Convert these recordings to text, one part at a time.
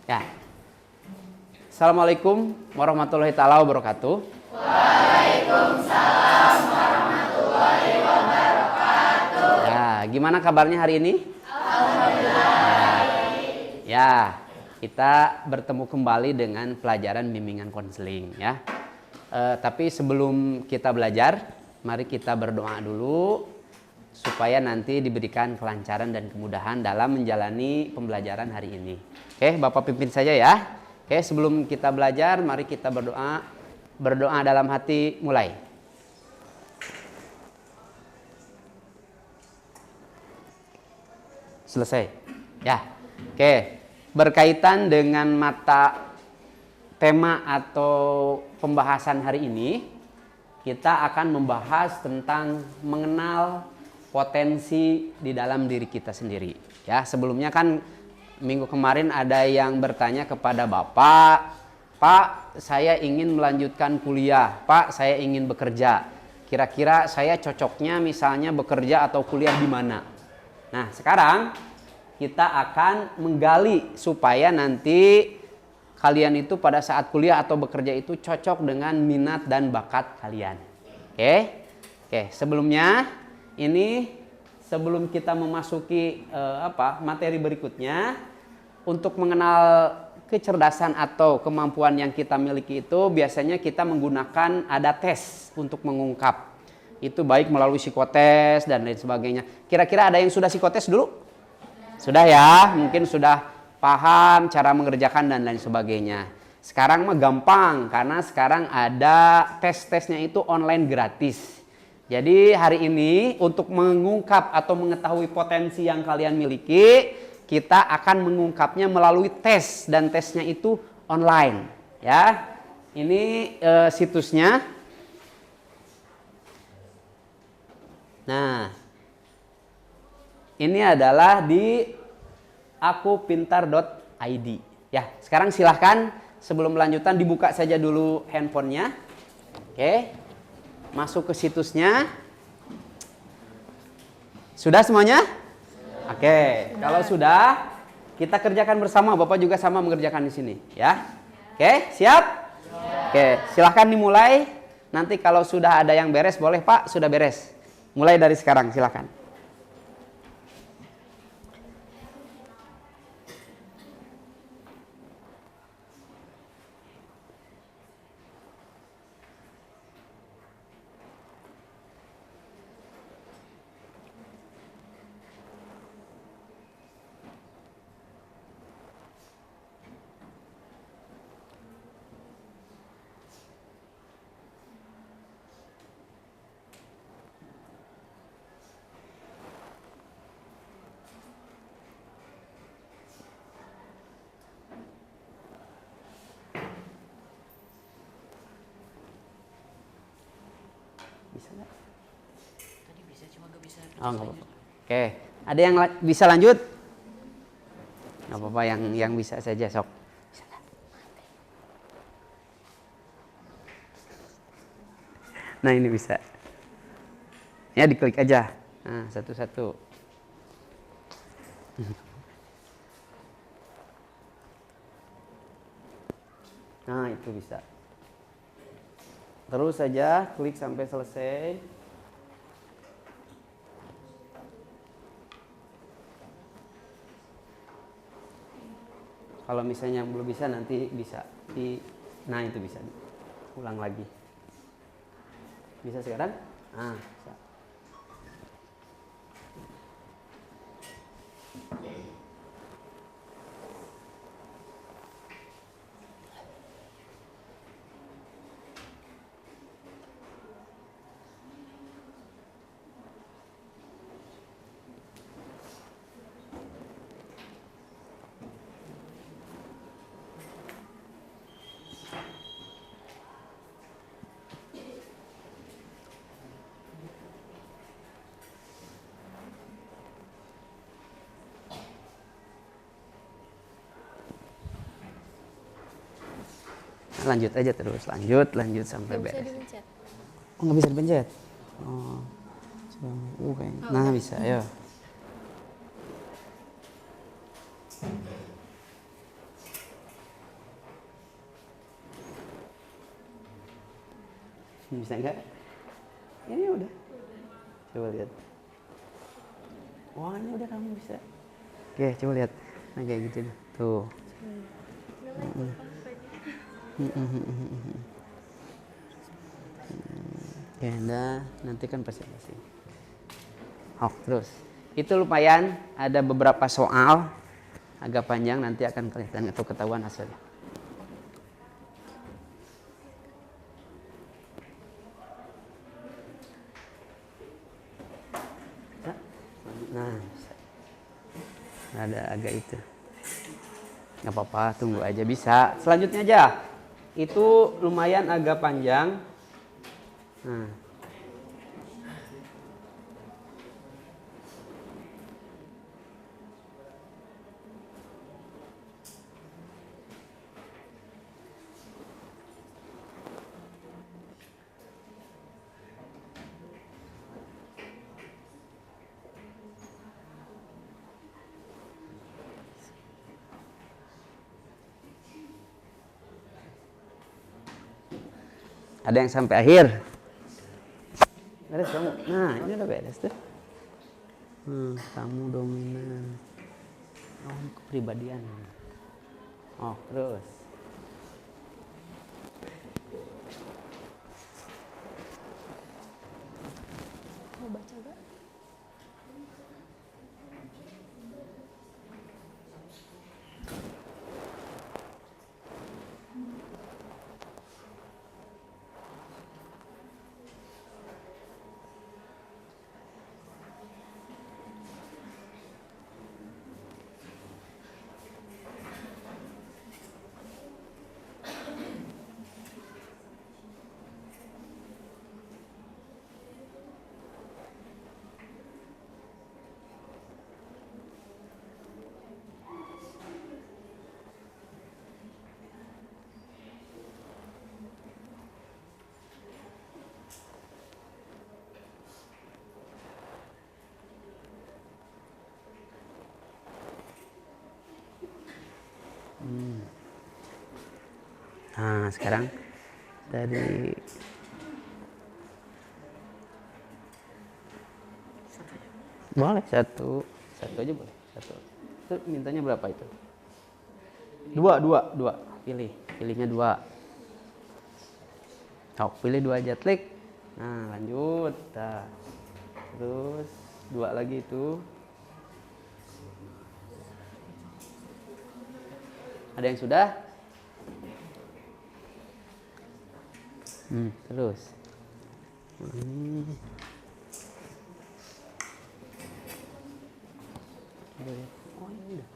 Ya. Assalamualaikum warahmatullahi taala wabarakatuh. Waalaikumsalam warahmatullahi wabarakatuh. Ya, gimana kabarnya hari ini? Alhamdulillah. Ya, kita bertemu kembali dengan pelajaran bimbingan konseling ya. Tapi sebelum kita belajar, mari kita berdoa dulu supaya nanti diberikan kelancaran dan kemudahan dalam menjalani pembelajaran hari ini. Oke, Bapak pimpin saja ya. Oke, sebelum kita belajar, mari kita berdoa. Berdoa dalam hati, mulai. Selesai. Ya. Oke, berkaitan dengan mata tema atau pembahasan hari ini, kita akan membahas tentang mengenal potensi di dalam diri kita sendiri. Ya, sebelumnya kan minggu kemarin ada yang bertanya kepada Bapak, Pak, saya ingin melanjutkan kuliah, Pak, saya ingin bekerja. Kira-kira saya cocoknya misalnya bekerja atau kuliah di mana? Nah, sekarang kita akan menggali supaya nanti kalian itu pada saat kuliah atau bekerja itu cocok dengan minat dan bakat kalian. Oke, sebelumnya ini sebelum kita memasuki materi berikutnya, untuk mengenal kecerdasan atau kemampuan yang kita miliki itu biasanya kita menggunakan ada tes untuk mengungkap. Itu baik melalui psikotes dan lain sebagainya. Kira-kira ada yang sudah psikotes dulu? Sudah ya, mungkin sudah paham cara mengerjakan dan lain sebagainya. Sekarang mah gampang karena sekarang ada tes-tesnya itu online gratis. Jadi hari ini untuk mengungkap atau mengetahui potensi yang kalian miliki, kita akan mengungkapnya melalui tes dan tesnya itu online. Ya, ini situsnya. Nah, ini adalah di akupintar.id. Ya, sekarang silahkan sebelum melanjutkan dibuka saja dulu handphonenya. Oke, masuk ke situsnya. Sudah semuanya? Oke, kalau sudah kita kerjakan bersama. Bapak juga sama mengerjakan di sini, ya. Oke, siap? Oke, silahkan dimulai. Nanti kalau sudah ada yang beres, boleh Pak, sudah beres. Mulai dari sekarang, silahkan. Bisa nggak? Tadi bisa, cuma gak bisa. Oh, nggak apa-apa. Oke, ada yang bisa lanjut? Nggak apa-apa, yang bisa saja sok. Bisa nggak? Nah, ini bisa. Ya, diklik aja. Nah, satu-satu. Nah, itu bisa. Terus saja klik sampai selesai. Kalau misalnya yang belum bisa nanti bisa nah itu bisa ulang lagi. Bisa sekarang? Ah, bisa. Lanjut aja terus, lanjut sampai Nggak bisa beres. dipencet. Oh, nggak bisa dipencet. Oh, kayaknya. Nah, bisa, ayo. Bisa nggak? Ini udah. Coba lihat. Wah, ini udah kamu bisa. Oke, coba lihat. Nah, kayak gitu. Tuh. Oke, nanti kan presentasi. Oh, terus. Itu lumayan ada beberapa soal agak panjang, nanti akan kelihatan atau ketahuan hasilnya. Nah, ada agak itu. Nggak apa-apa, tunggu aja bisa. Selanjutnya aja. Itu lumayan agak panjang. Nah. Ada yang sampai akhir. Beres kamu. Nah, ini udah beres tuh. Kamu dominan. Oh, kepribadian. Oh, terus. Mau baca gak? Nah, sekarang dari boleh satu aja boleh satu. Itu mintanya berapa itu? Dua. Pilihnya dua. Oh, pilih dua aja, klik. Nah, lanjut. Nah, terus dua lagi itu. Ada yang sudah? Terus. Oh, ini udah.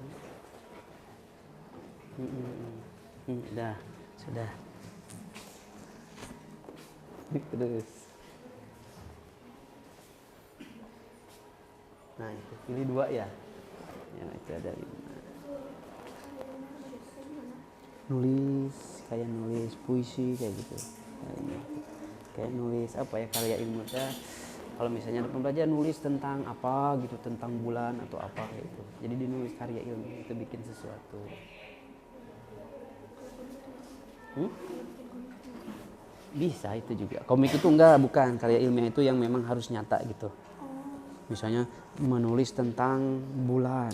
Udah, sudah. Terus. Nah, itu pilih dua ya. Yang itu ada 5. Kayak nulis puisi kayak gitu. Kayak nulis apa ya, karya ilmu ya. Kalau misalnya ada pembelajar nulis tentang apa gitu, tentang bulan atau apa gitu. Jadi dinulis karya ilmu itu bikin sesuatu. Bisa itu juga. Komik itu bukan karya ilmiah, itu yang memang harus nyata gitu. Misalnya menulis tentang bulan,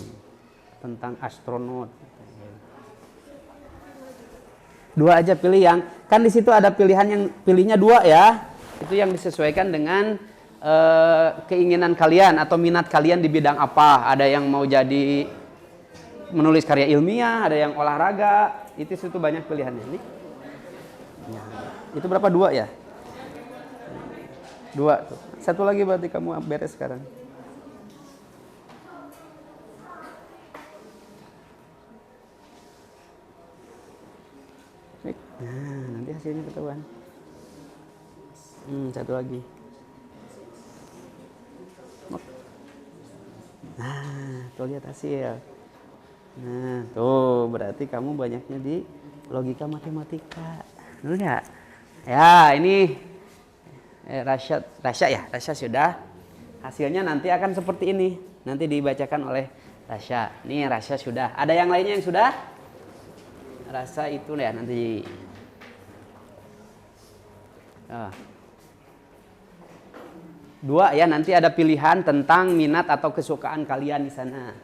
tentang astronot. Dua aja pilih yang kan di situ ada pilihan yang pilihnya dua ya. Itu yang disesuaikan dengan keinginan kalian atau minat kalian di bidang apa. Ada yang mau jadi menulis karya ilmiah, ada yang olahraga. Itu situ banyak pilihannya nih. Nah, itu berapa? Dua ya? Dua tuh. Satu lagi berarti kamu beres sekarang. Nah, nanti hasilnya ketahuan. Satu lagi. Nah, tuh lihat hasil. Nah, tuh berarti kamu banyaknya di logika matematika. Benar nggak? Ya, ini Rasya sudah. Hasilnya nanti akan seperti ini. Nanti dibacakan oleh Rasya. Nih Rasya sudah. Ada yang lainnya yang sudah? Rasa itu ya nanti. 2 ya, nanti ada pilihan tentang minat atau kesukaan kalian di sana.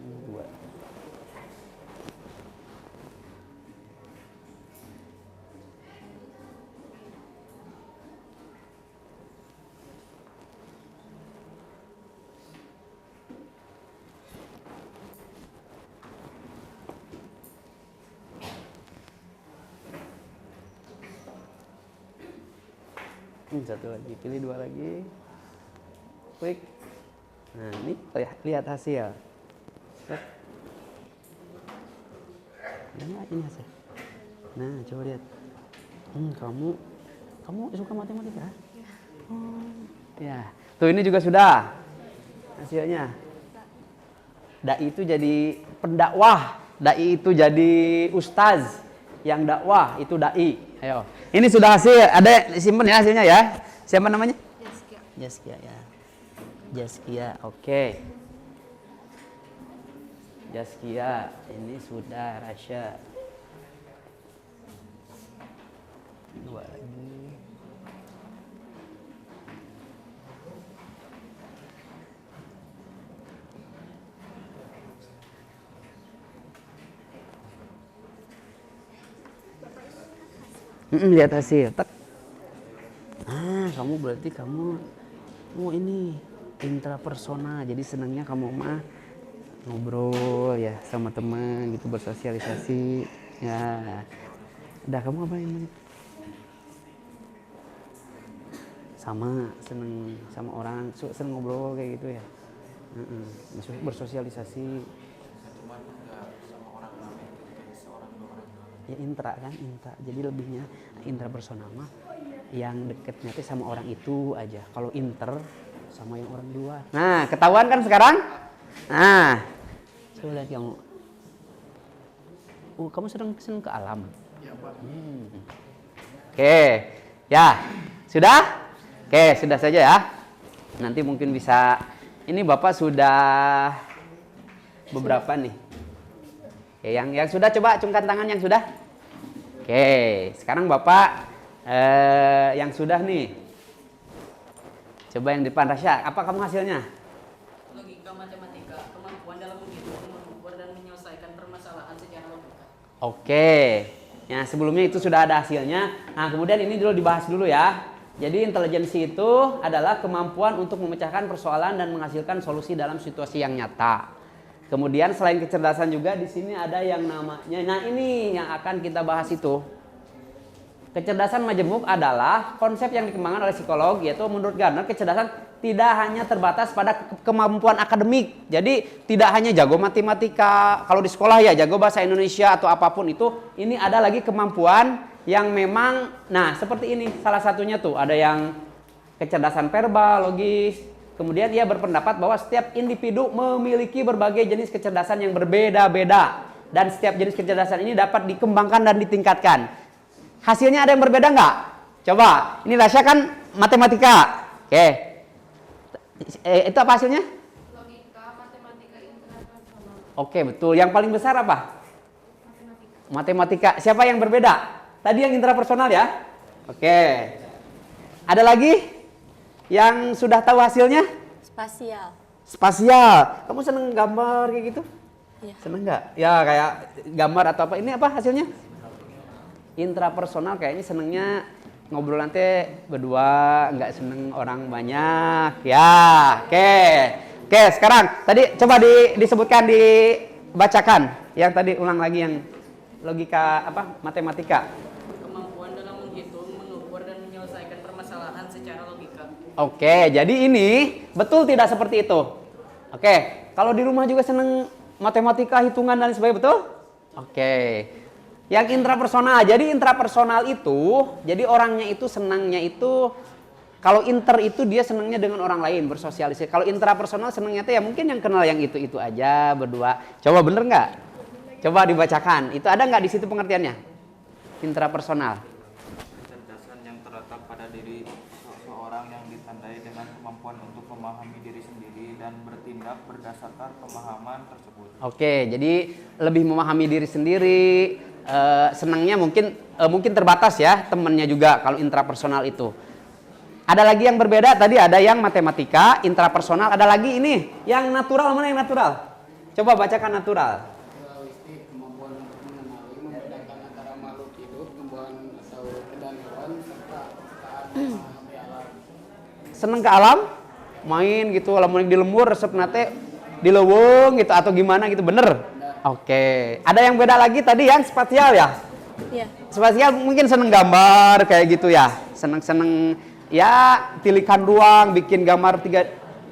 Dua. Satu lagi, pilih 2 lagi. Klik. Nah, ini lihat hasil. Set. Nah, ini hasil. Nah, coba lihat. Kamu suka matematika? Oh, ya. Tuh ini juga sudah hasilnya. Dai itu jadi pendakwah, dai itu jadi ustaz, yang dakwah itu dai. Ayo. Ini sudah hasil, ada simpen ya hasilnya ya. Siapa namanya? Jaskia. Jaskia ya. Jaskia, oke. Jaskia, ini sudah Rasya. 2 lagi. Lihat hasil. Tak. Kamu berarti kamu ini intrapersonal. Jadi senangnya kamu mah ngobrol ya sama teman gitu, bersosialisasi. Ya. Udah, kamu apa ini? Sama, seneng sama orang, seneng ngobrol kayak gitu ya. Bersosialisasi. Ya intra kan, intra. Jadi lebihnya intrapersonal mah yang deketnya tuh sama orang itu aja. Kalau inter sama yang orang luar. Nah, ketahuan kan sekarang? Nah, coba lihat kamu. Kamu seneng ke alam? Iya, Pak. Oke, ya sudah? Oke, sudah saja ya. Nanti mungkin bisa. Ini Bapak sudah beberapa nih. Oke, yang sudah coba acungkan tangan yang sudah. Oke, sekarang Bapak yang sudah nih. Coba yang depan Rasya, apa kamu hasilnya? Logika matematika, kemampuan dalam menghitung, mengukur dan menyelesaikan permasalahan secara logika. Oke. Ya, sebelumnya itu sudah ada hasilnya. Nah, kemudian ini dulu dibahas dulu ya. Jadi intelijensi itu adalah kemampuan untuk memecahkan persoalan dan menghasilkan solusi dalam situasi yang nyata. Kemudian selain kecerdasan juga di sini ada yang namanya, nah ini yang akan kita bahas itu. Kecerdasan majemuk adalah konsep yang dikembangkan oleh psikolog, yaitu menurut Gardner kecerdasan tidak hanya terbatas pada kemampuan akademik. Jadi tidak hanya jago matematika, kalau di sekolah ya jago bahasa Indonesia atau apapun itu, ini ada lagi kemampuan yang memang, nah seperti ini salah satunya tuh, ada yang kecerdasan verbal, logis. Kemudian ia berpendapat bahwa setiap individu memiliki berbagai jenis kecerdasan yang berbeda-beda. Dan setiap jenis kecerdasan ini dapat dikembangkan dan ditingkatkan. Hasilnya ada yang berbeda nggak? Coba, ini Rasya kan matematika. Oke. Itu apa hasilnya? Logika, matematika, intrapersonal. Oke, betul. Yang paling besar apa? Matematika. Siapa yang berbeda? Tadi yang intrapersonal ya? Oke. Ada lagi? Yang sudah tahu hasilnya? Spasial. Spasial. Kamu seneng gambar kayak gitu? Iya. Seneng nggak? Ya kayak gambar atau apa. Ini apa hasilnya? Intrapersonal, kayaknya senengnya ngobrol nanti berdua, nggak seneng orang banyak. Ya, oke. Oke, sekarang tadi coba disebutkan, dibacakan. Yang tadi ulang lagi yang logika apa? Matematika. Kemampuan dalam menghitung, mengukur dan menyelesaikan permasalahan secara logika. Oke, jadi ini betul tidak seperti itu? Oke, kalau di rumah juga seneng matematika, hitungan dan sebagainya, betul? Oke. Yang intrapersonal, jadi intrapersonal itu, jadi orangnya itu senangnya itu, kalau inter itu dia senangnya dengan orang lain, bersosialisasi. Kalau intrapersonal senangnya itu ya mungkin yang kenal yang itu aja berdua. Coba bener nggak? Coba dibacakan. Itu ada nggak di situ pengertiannya? Intrapersonal. dengan kemampuan untuk memahami diri sendiri dan bertindak berdasarkan pemahaman tersebut. Oke, jadi lebih memahami diri sendiri, senangnya mungkin terbatas ya temennya juga kalau intrapersonal itu. Ada lagi yang berbeda, tadi ada yang matematika, intrapersonal, ada lagi ini yang natural. Mana yang natural? Coba bacakan natural. Naturalistik, kemampuan untuk mengenali, membedakan antara makhluk hidup, tumbuhan atau dan hewan, serta kepekaan memahami alam. Seneng ke alam, main gitu, lamun di lembur resep nate di leuweung gitu atau gimana gitu, bener? Oke. Ada yang beda lagi tadi yang spasial ya? Iya. Spasial mungkin seneng gambar kayak gitu ya, seneng ya tilikan ruang, bikin gambar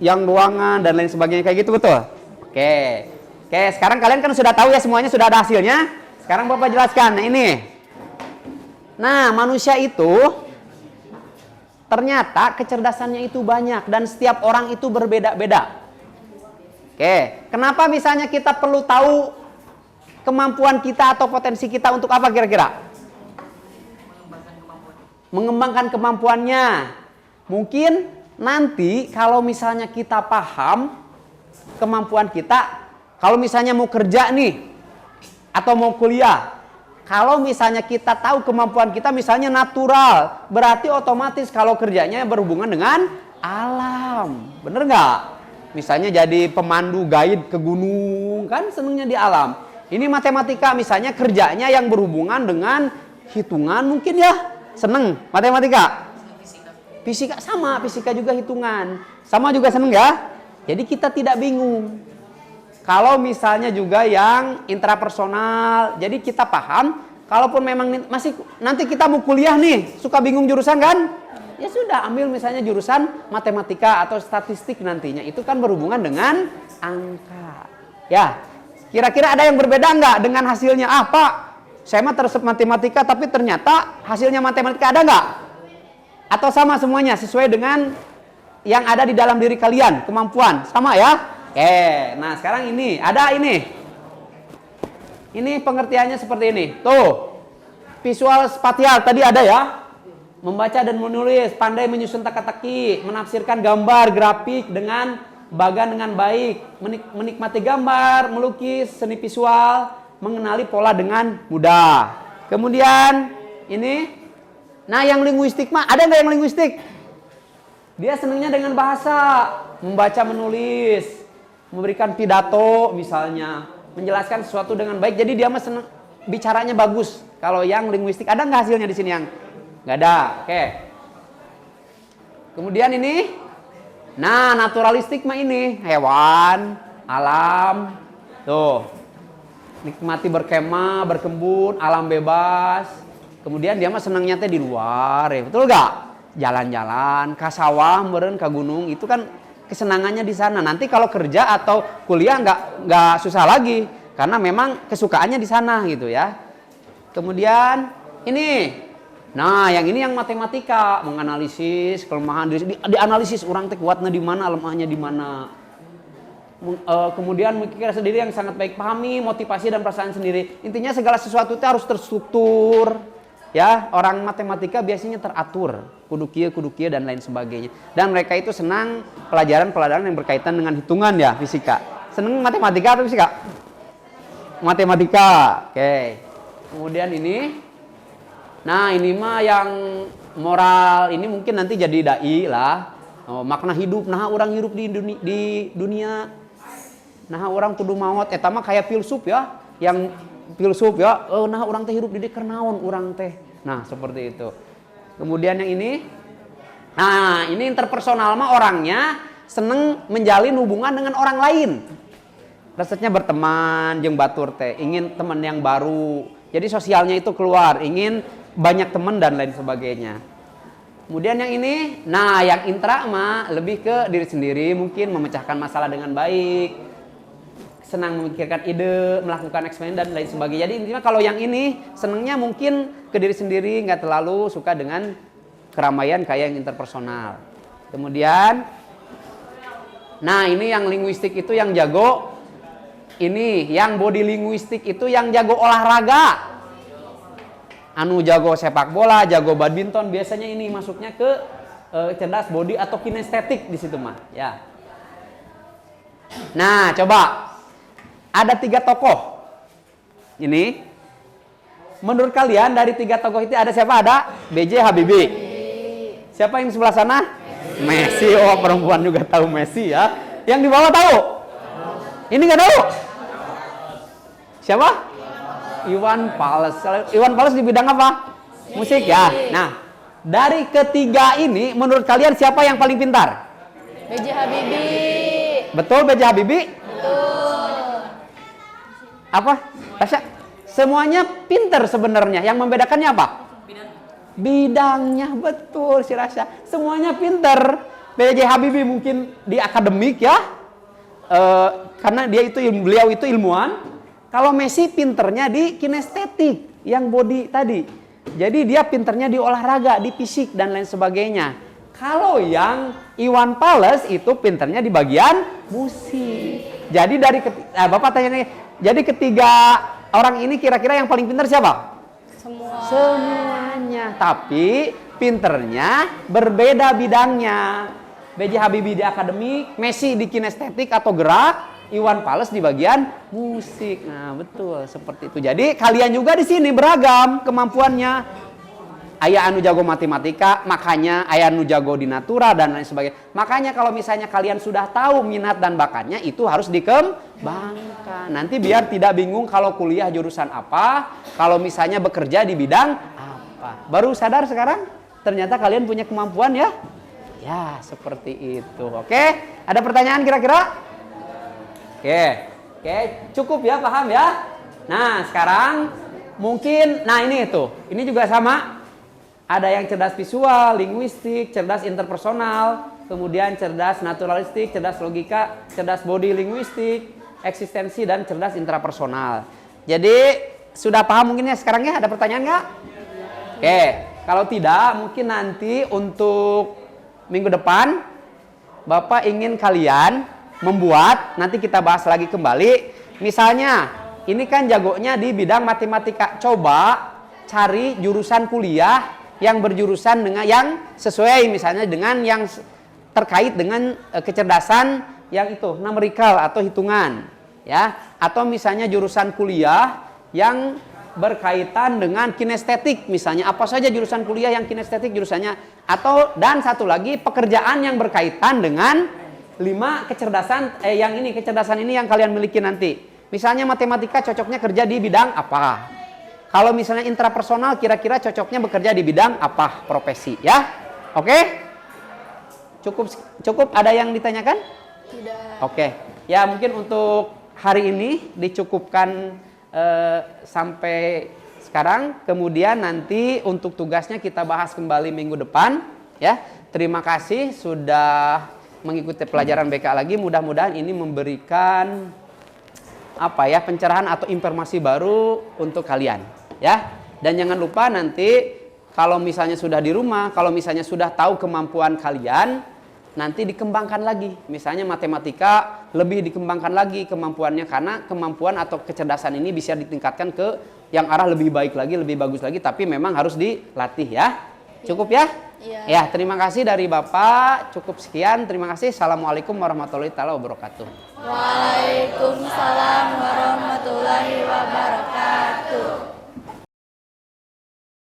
yang ruangan dan lain sebagainya kayak gitu, betul? Oke, sekarang kalian kan sudah tahu ya semuanya, sudah ada hasilnya. Sekarang Bapak jelaskan, nah ini. Nah, manusia itu ternyata kecerdasannya itu banyak dan setiap orang itu berbeda-beda. Oke, kenapa misalnya kita perlu tahu kemampuan kita atau potensi kita untuk apa kira-kira? Mengembangkan kemampuannya. Mungkin nanti kalau misalnya kita paham kemampuan kita, kalau misalnya mau kerja nih atau mau kuliah, kalau misalnya kita tahu kemampuan kita misalnya natural, berarti otomatis kalau kerjanya berhubungan dengan alam, bener nggak? Misalnya jadi pemandu guide ke gunung, kan senengnya di alam. Ini matematika misalnya kerjanya yang berhubungan dengan hitungan mungkin ya, seneng matematika. Fisika sama, fisika juga hitungan, sama juga seneng ya. Jadi kita tidak bingung. Kalau misalnya juga yang intrapersonal, jadi kita paham. Kalaupun memang masih nanti kita mau kuliah nih, suka bingung jurusan kan? Ya sudah, ambil misalnya jurusan matematika atau statistik nantinya. Itu kan berhubungan dengan angka. Ya, kira-kira ada yang berbeda nggak dengan hasilnya? Ah Pak, saya mah tersebut matematika tapi ternyata hasilnya matematika ada nggak? Atau sama semuanya sesuai dengan yang ada di dalam diri kalian, kemampuan sama ya? Oke, nah sekarang ini ada ini pengertiannya seperti ini. Tuh, visual spatial tadi ada ya, membaca dan menulis, pandai menyusun teka-teki, menafsirkan gambar grafik dengan bagan dengan baik, menikmati gambar, melukis, seni visual, mengenali pola dengan mudah. Kemudian ini, nah yang linguistik mah ada nggak yang linguistik? Dia senangnya dengan bahasa, membaca, menulis, memberikan pidato misalnya, menjelaskan sesuatu dengan baik. Jadi dia mah senang, bicaranya bagus. Kalau yang linguistik ada nggak hasilnya di sini yang? Nggak ada. Oke. Kemudian ini, nah naturalistik mah ini hewan, alam, tuh nikmati berkemah, berkebun, alam bebas. Kemudian dia mah senangnya teh di luar, ya betul nggak? Jalan-jalan, ke sawah, meureun ke gunung, itu kan kesenangannya di sana. Nanti kalau kerja atau kuliah nggak susah lagi, karena memang kesukaannya di sana gitu ya. Kemudian ini, nah yang ini yang matematika, menganalisis kelemahan diri, dianalisis orang teh kuatnya di mana, lemahnya di mana. Kemudian mikir sendiri yang sangat baik, pahami motivasi dan perasaan sendiri. Intinya segala sesuatu itu harus terstruktur. Ya, orang matematika biasanya teratur, kudu kieu dan lain sebagainya. Dan mereka itu senang pelajaran-pelajaran yang berkaitan dengan hitungan ya, fisika. Senang matematika atau fisika? Matematika. Oke. Kemudian ini, nah ini mah yang moral, ini mungkin nanti jadi dai lah. Oh, makna hidup, nah orang hidup di dunia, nah orang kudu maot. Eta mah kayak filsuf ya, yang filsuf ya, nah orang teh hidup di kernaon orang teh. Nah, seperti itu. Kemudian yang ini, nah ini interpersonal mah orangnya seneng menjalin hubungan dengan orang lain. Resepnya berteman, jeung batur teh, ingin teman yang baru. Jadi sosialnya itu keluar, ingin banyak teman dan lain sebagainya. Kemudian yang ini, nah yang intra mah lebih ke diri sendiri, mungkin memecahkan masalah dengan baik. Senang memikirkan ide, melakukan eksperimen dan lain sebagainya. Jadi intinya kalau yang ini senangnya mungkin ke diri sendiri, nggak terlalu suka dengan keramaian kayak yang interpersonal. Kemudian, nah ini yang linguistik itu yang jago. Ini yang body linguistik itu yang jago olahraga. Anu jago sepak bola, jago badminton, biasanya ini masuknya ke cerdas body atau kinestetik di situ mah, ya. Nah, coba ada 3 tokoh. Ini menurut kalian dari 3 tokoh itu ada siapa? Ada B.J. Habibie. Siapa yang sebelah sana? Messi. Oh, perempuan juga tahu Messi ya. Yang di bawah tahu? Ini nggak tahu? Siapa? Iwan Fals. Iwan Fals di bidang apa? Musik ya. Nah, dari ketiga ini menurut kalian siapa yang paling pintar? B.J. Habibie. Betul B.J. Habibie? Betul. Apa? Tasya? Semuanya pintar sebenarnya. Yang membedakannya apa? Bidangnya. Betul si Rasya. Semuanya pintar. B.J. Habibie mungkin di akademik ya. Karena beliau itu ilmuwan. Kalau Messi pinternya di kinestetik, yang body tadi. Jadi dia pinternya di olahraga, di fisik dan lain sebagainya. Kalau yang Iwan Fals itu pinternya di bagian musik. Jadi Bapak tanya nih, jadi ketiga orang ini kira-kira yang paling pintar siapa? Semuanya. Tapi pinternya berbeda bidangnya. B.J. Habibie di akademik, Messi di kinestetik atau gerak, Iwan Fals di bagian musik. Nah, betul seperti itu. Jadi kalian juga di sini beragam kemampuannya. Aya anu jago matematika, makanya aya anu jago di natura dan lain sebagainya. Makanya kalau misalnya kalian sudah tahu minat dan bakatnya, itu harus dikembangkan. Nanti biar tidak bingung kalau kuliah jurusan apa, kalau misalnya bekerja di bidang apa. Baru sadar sekarang ternyata kalian punya kemampuan ya. Ya, seperti itu. Oke, ada pertanyaan kira-kira? Oke, cukup ya, paham ya? Nah, sekarang mungkin, ini juga sama. Ada yang cerdas visual, linguistik, cerdas interpersonal, kemudian cerdas naturalistik, cerdas logika, cerdas body linguistik, eksistensi, dan cerdas intrapersonal. Jadi, sudah paham mungkin ya sekarang ya? Ada pertanyaan nggak? Oke, kalau tidak, mungkin nanti untuk minggu depan, Bapak ingin kalian membuat, nanti kita bahas lagi kembali. Misalnya, ini kan jagonya di bidang matematika. Coba cari jurusan kuliah yang berjurusan dengan yang sesuai, misalnya dengan yang terkait dengan kecerdasan yang itu numerikal atau hitungan, ya. Atau misalnya jurusan kuliah yang berkaitan dengan kinestetik, misalnya apa saja jurusan kuliah yang kinestetik jurusannya. Atau dan satu lagi pekerjaan yang berkaitan dengan 5 kecerdasan kecerdasan ini yang kalian miliki nanti. Misalnya matematika cocoknya kerja di bidang apa? Kalau misalnya intrapersonal kira-kira cocoknya bekerja di bidang apa profesi ya? Oke? Cukup ada yang ditanyakan? Tidak. Oke. Ya, mungkin untuk hari ini dicukupkan sampai sekarang. Kemudian nanti untuk tugasnya kita bahas kembali minggu depan ya. Terima kasih sudah mengikuti pelajaran BK lagi. Mudah-mudahan ini memberikan pencerahan atau informasi baru untuk kalian ya. Dan jangan lupa nanti kalau misalnya sudah di rumah, kalau misalnya sudah tahu kemampuan kalian, nanti dikembangkan lagi. Misalnya matematika lebih dikembangkan lagi kemampuannya, karena kemampuan atau kecerdasan ini bisa ditingkatkan ke yang arah lebih baik lagi, lebih bagus lagi, tapi memang harus dilatih ya. Cukup ya? Iya. Ya, terima kasih dari Bapak. Cukup sekian. Terima kasih. Assalamualaikum warahmatullahi wabarakatuh. Waalaikumsalam warahmatullahi wabarakatuh.